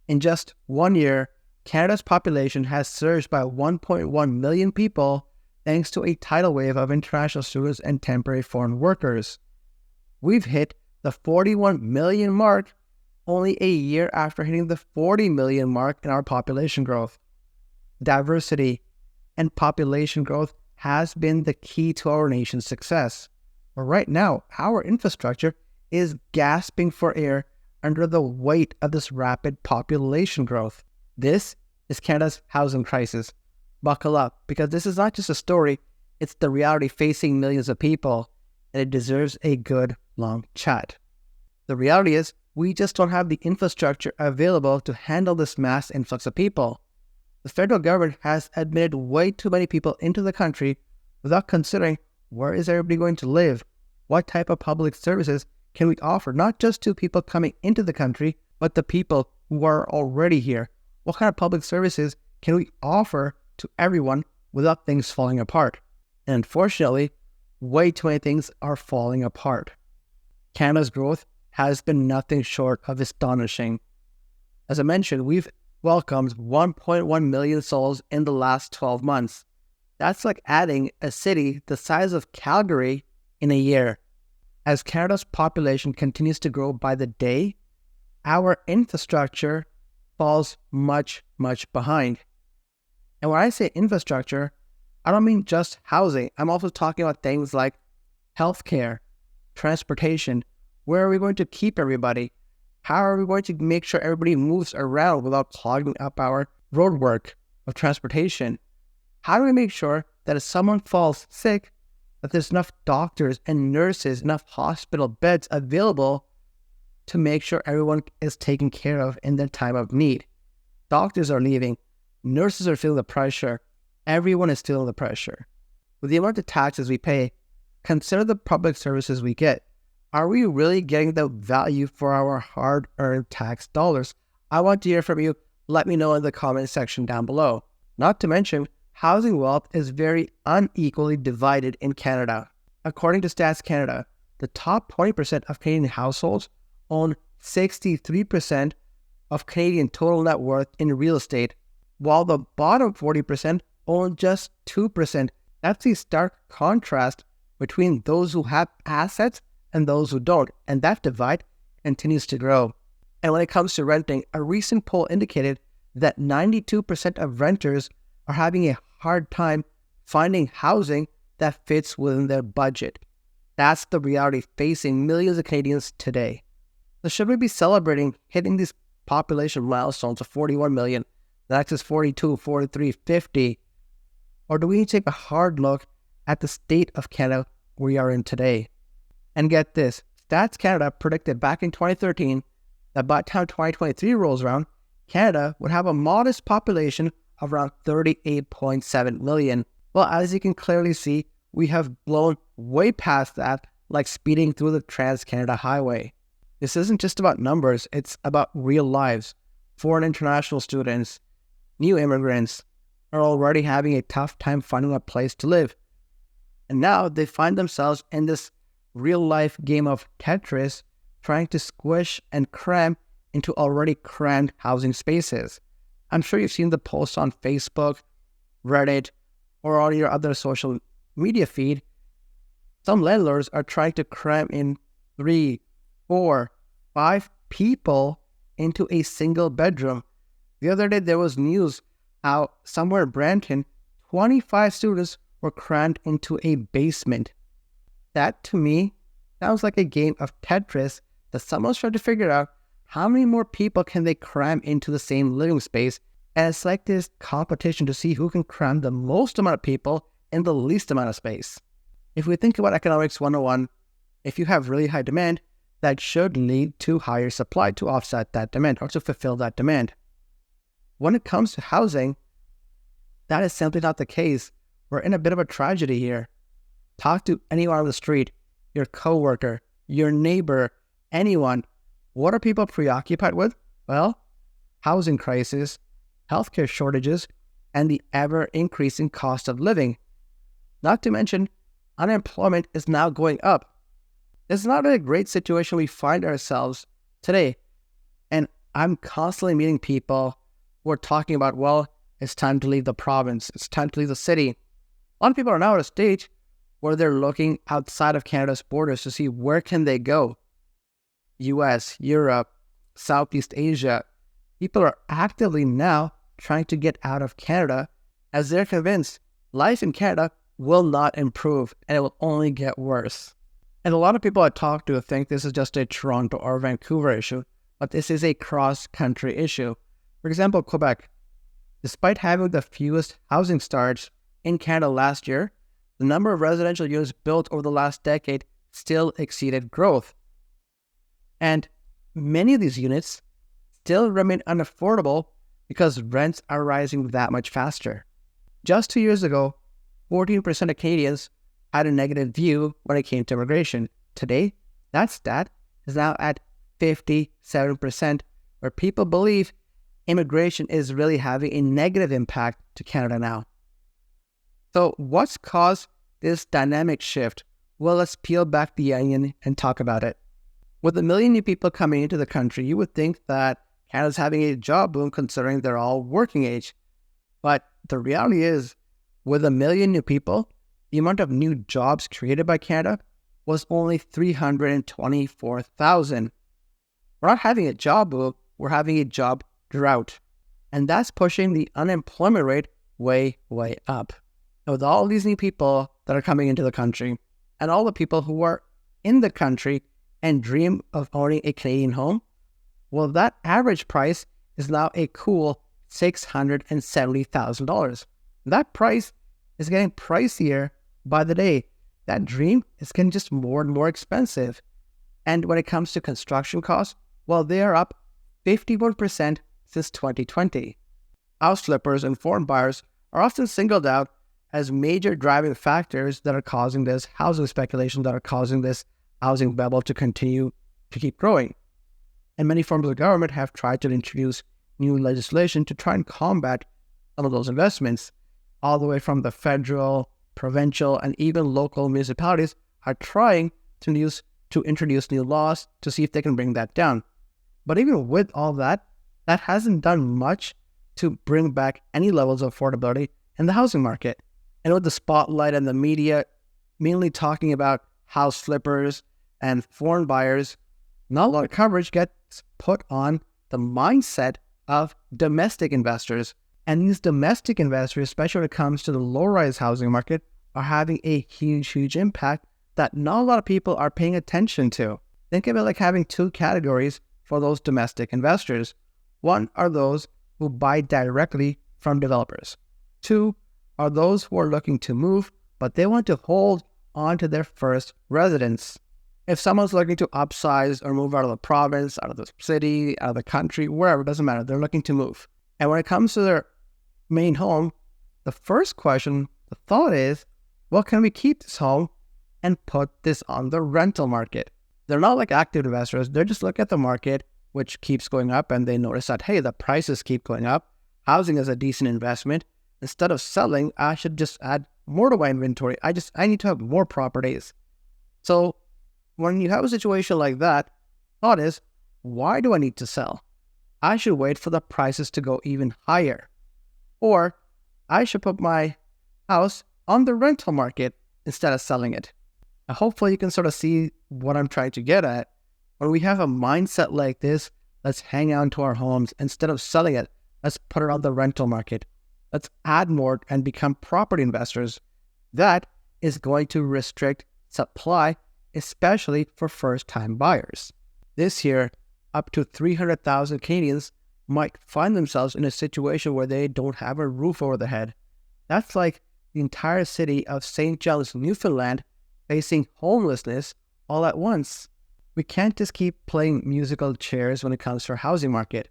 In just 1 year, Canada's population has surged by 1.1 million people thanks to a tidal wave of international students and temporary foreign workers. We've hit the 41 million mark only a year after hitting the 40 million mark in our population growth. Diversity and population growth has been the key to our nation's success. But right now, our infrastructure is gasping for air under the weight of this rapid population growth. This is Canada's housing crisis. Buckle up, because this is not just a story, it's the reality facing millions of people, and it deserves a good long chat. The reality is, we just don't have the infrastructure available to handle this mass influx of people. The federal government has admitted way too many people into the country without considering where is everybody going to live, what type of public services can we offer, not just to people coming into the country, but the people who are already here. What kind of public services can we offer to everyone without things falling apart? And unfortunately, way too many things are falling apart. Canada's growth has been nothing short of astonishing. As I mentioned, we've welcomed 1.1 million souls in the last 12 months. That's like adding a city the size of Calgary in a year. As Canada's population continues to grow by the day, our infrastructure falls much, much behind. And when I say infrastructure, I don't mean just housing. I'm also talking about things like healthcare, transportation. Where are we going to keep everybody? How are we going to make sure everybody moves around without clogging up our roadwork of transportation? How do we make sure that if someone falls sick, that there's enough doctors and nurses, enough hospital beds available to make sure everyone is taken care of in their time of need? Doctors are leaving. Nurses are feeling the pressure. Everyone is feeling the pressure. With the amount of taxes we pay, consider the public services we get. Are we really getting the value for our hard-earned tax dollars? I want to hear from you. Let me know in the comment section down below. Not to mention, housing wealth is very unequally divided in Canada. According to Stats Canada, the top 20% of Canadian households own 63% of Canadian total net worth in real estate, while the bottom 40% own just 2%. That's a stark contrast between those who have assets and those who don't, and that divide continues to grow. And when it comes to renting, a recent poll indicated that 92% of renters are having a hard time finding housing that fits within their budget. That's the reality facing millions of Canadians today. So should we be celebrating hitting these population milestones of 41 million, the next is 42, 43, 50, or do we need to take a hard look at the state of Canada we are in today? And get this, Stats Canada predicted back in 2013 that by the time 2023 rolls around, Canada would have a modest population of around 38.7 million. Well, as you can clearly see, we have blown way past that, like speeding through the Trans-Canada Highway. This isn't just about numbers, it's about real lives. Foreign international students, new immigrants are already having a tough time finding a place to live. And now they find themselves in this real-life game of Tetris, trying to squish and cram into already crammed housing spaces. I'm sure you've seen the posts on Facebook, Reddit, or on your other social media feed. Some landlords are trying to cram in 3, 4, 5 people into a single bedroom. The other day there was news how somewhere in Brampton, 25 students were crammed into a basement. That, to me, sounds like a game of Tetris that someone's trying to figure out how many more people can they cram into the same living space, and it's like this competition to see who can cram the most amount of people in the least amount of space. If we think about economics 101, if you have really high demand, that should lead to higher supply to offset that demand or to fulfill that demand. When it comes to housing, that is simply not the case. We're in a bit of a tragedy here. Talk to anyone on the street, your coworker, your neighbor, anyone. What are people preoccupied with? Well, housing crisis, healthcare shortages, and the ever-increasing cost of living. Not to mention, unemployment is now going up. It's not a great situation we find ourselves today. And I'm constantly meeting people who are talking about, well, it's time to leave the province. It's time to leave the city. A lot of people are now at a stage where they're looking outside of Canada's borders to see where can they go. US, Europe, Southeast Asia. People are actively now trying to get out of Canada as they're convinced life in Canada will not improve and it will only get worse. And a lot of people I talk to think this is just a Toronto or Vancouver issue, but this is a cross-country issue. For example, Quebec. Despite having the fewest housing starts in Canada last year, the number of residential units built over the last decade still exceeded growth. And many of these units still remain unaffordable because rents are rising that much faster. Just 2 years ago, 14% of Canadians had a negative view when it came to immigration. Today, that stat is now at 57%, where people believe immigration is really having a negative impact to Canada now. So what's caused this dynamic shift? Well, let's peel back the onion and talk about it. With 1 million new people coming into the country, you would think that Canada's having a job boom considering they're all working age. But the reality is, with 1 million new people, the amount of new jobs created by Canada was only 324,000. We're not having a job boom, we're having a job drought. And that's pushing the unemployment rate way, way up. And with all these new people that are coming into the country, and all the people who are in the country and dream of owning a Canadian home, well, that average price is now a cool $670,000. That price is getting pricier by the day. That dream is getting just more and more expensive. And when it comes to construction costs, well, they are up 51% since 2020. House flippers and foreign buyers are often singled out as major driving factors that are causing this housing speculation, that are causing this housing bubble to continue to keep growing. And many forms of government have tried to introduce new legislation to try and combat some of those investments. All the way from the federal, provincial, and even local municipalities are trying to introduce new laws to see if they can bring that down. But even with all that, that hasn't done much to bring back any levels of affordability in the housing market. And with the spotlight and the media mainly talking about house flippers and foreign buyers, not a lot of coverage gets put on the mindset of domestic investors. And these domestic investors, especially when it comes to the low-rise housing market, are having a huge, huge impact that not a lot of people are paying attention to. Think of it like having two categories for those domestic investors. One are those who buy directly from developers. Two are those who are looking to move, but they want to hold on to their first residence. If someone's looking to upsize or move out of the province, out of the city, out of the country, wherever, it doesn't matter, they're looking to move. And when it comes to their main home, the first question, the thought is, well, can we keep this home and put this on the rental market? They're not like active investors. They're just looking at the market, which keeps going up, and they notice that, hey, the prices keep going up. Housing is a decent investment. Instead of selling, I should just add more to my inventory. I need to have more properties. So when you have a situation like that, thought is, why do I need to sell? I should wait for the prices to go even higher. Or I should put my house on the rental market instead of selling it. Now, hopefully you can sort of see what I'm trying to get at. When we have a mindset like this, let's hang on to our homes. Instead of selling it, let's put it on the rental market. Let's add more and become property investors. That is going to restrict supply, especially for first-time buyers. This year, up to 300,000 Canadians might find themselves in a situation where they don't have a roof over their head. That's like the entire city of St. John's, Newfoundland, facing homelessness all at once. We can't just keep playing musical chairs when it comes to our housing market.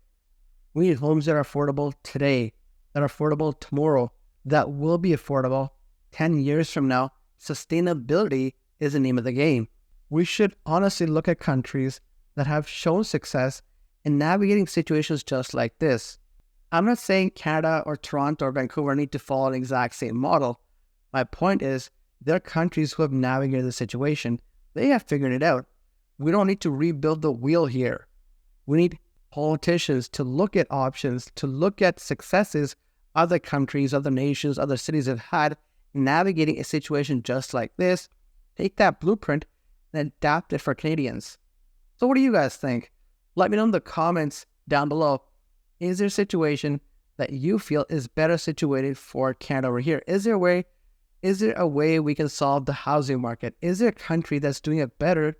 We need homes that are affordable today, that are affordable tomorrow, that will be affordable 10 years from now. Sustainability is the name of the game. We should honestly look at countries that have shown success in navigating situations just like this. I'm not saying Canada or Toronto or Vancouver need to follow an exact same model. My point is, they're countries who have navigated the situation. They have figured it out. We don't need to rebuild the wheel here. We need politicians to look at options, to look at successes other countries, other nations, other cities have had navigating a situation just like this, take that blueprint and adapt it for Canadians. So what do you guys think? Let me know in the comments down below. Is there a situation that you feel is better situated for Canada over here? Is there a way we can solve the housing market? Is there a country that's doing it better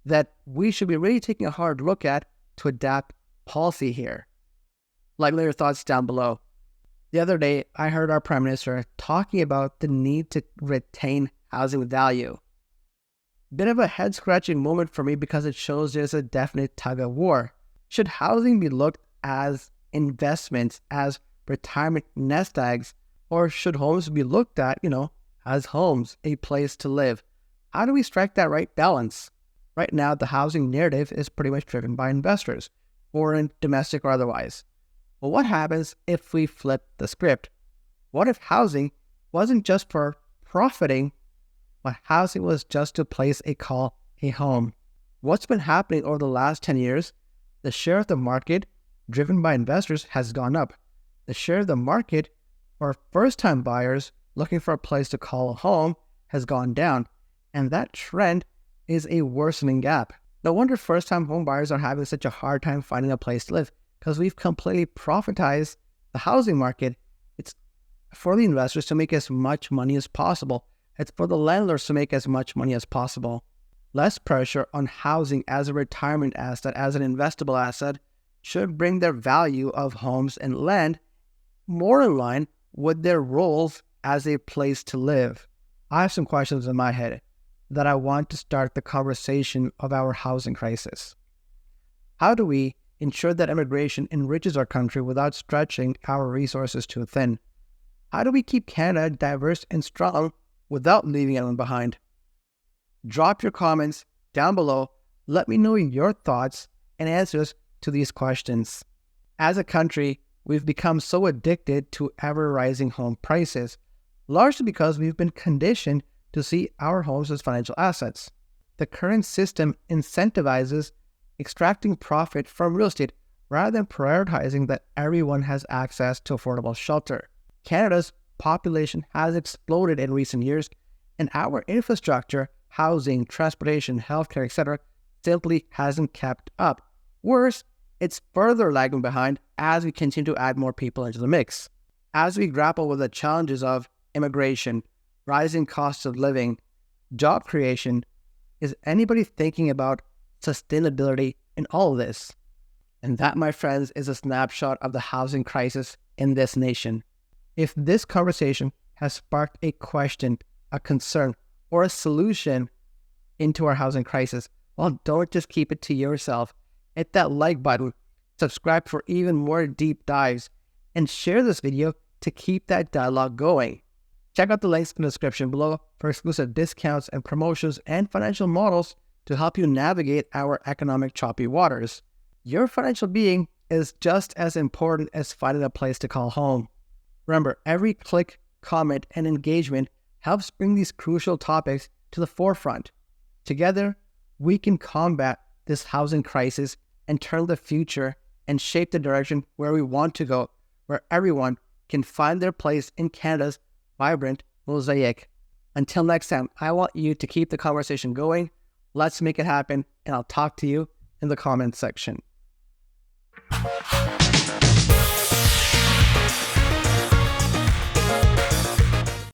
that we should be really taking a hard look at to adapt policy here? Let me know your thoughts down below. The other day, I heard our Prime Minister talking about the need to retain housing value. Bit of a head-scratching moment for me because it shows there's a definite tug-of-war. Should housing be looked as investments, as retirement nest eggs, or should homes be looked at, as homes, a place to live? How do we strike that right balance? Right now, the housing narrative is pretty much driven by investors, foreign, domestic, or otherwise. Well, what happens if we flip the script? What if housing wasn't just for profiting, but housing was just to place a call a home? What's been happening over the last 10 years? The share of the market driven by investors has gone up. The share of the market for first-time buyers looking for a place to call a home has gone down. And that trend is a worsening gap. No wonder first-time home buyers are having such a hard time finding a place to live, because we've completely profitized the housing market. It's for the investors to make as much money as possible. It's for the landlords to make as much money as possible. Less pressure on housing as a retirement asset, as an investable asset, should bring their value of homes and land more in line with their roles as a place to live. I have some questions in my head that I want to start the conversation of our housing crisis. How do we ensure that immigration enriches our country without stretching our resources too thin? How do we keep Canada diverse and strong without leaving anyone behind? Drop your comments down below. Let me know your thoughts and answers to these questions. As a country, we've become so addicted to ever-rising home prices, largely because we've been conditioned to see our homes as financial assets. The current system incentivizes extracting profit from real estate rather than prioritizing that everyone has access to affordable shelter. Canada's population has exploded in recent years, and our infrastructure, housing, transportation, healthcare, etc., simply hasn't kept up. Worse, it's further lagging behind as we continue to add more people into the mix. As we grapple with the challenges of immigration, rising costs of living, job creation, is anybody thinking about sustainability in all of this? And that, my friends, is a snapshot of the housing crisis in this nation. If this conversation has sparked a question, a concern, or a solution into our housing crisis, well, don't just keep it to yourself. Hit that like button, subscribe for even more deep dives, and share this video to keep that dialogue going. Check out the links in the description below for exclusive discounts and promotions and financial models to help you navigate our economic choppy waters. Your financial being is just as important as finding a place to call home. Remember, every click, comment, and engagement helps bring these crucial topics to the forefront. Together, we can combat this housing crisis and turn the future and shape the direction where we want to go, where everyone can find their place in Canada's vibrant mosaic. Until next time, I want you to keep the conversation going. Let's make it happen, and I'll talk to you in the comments section.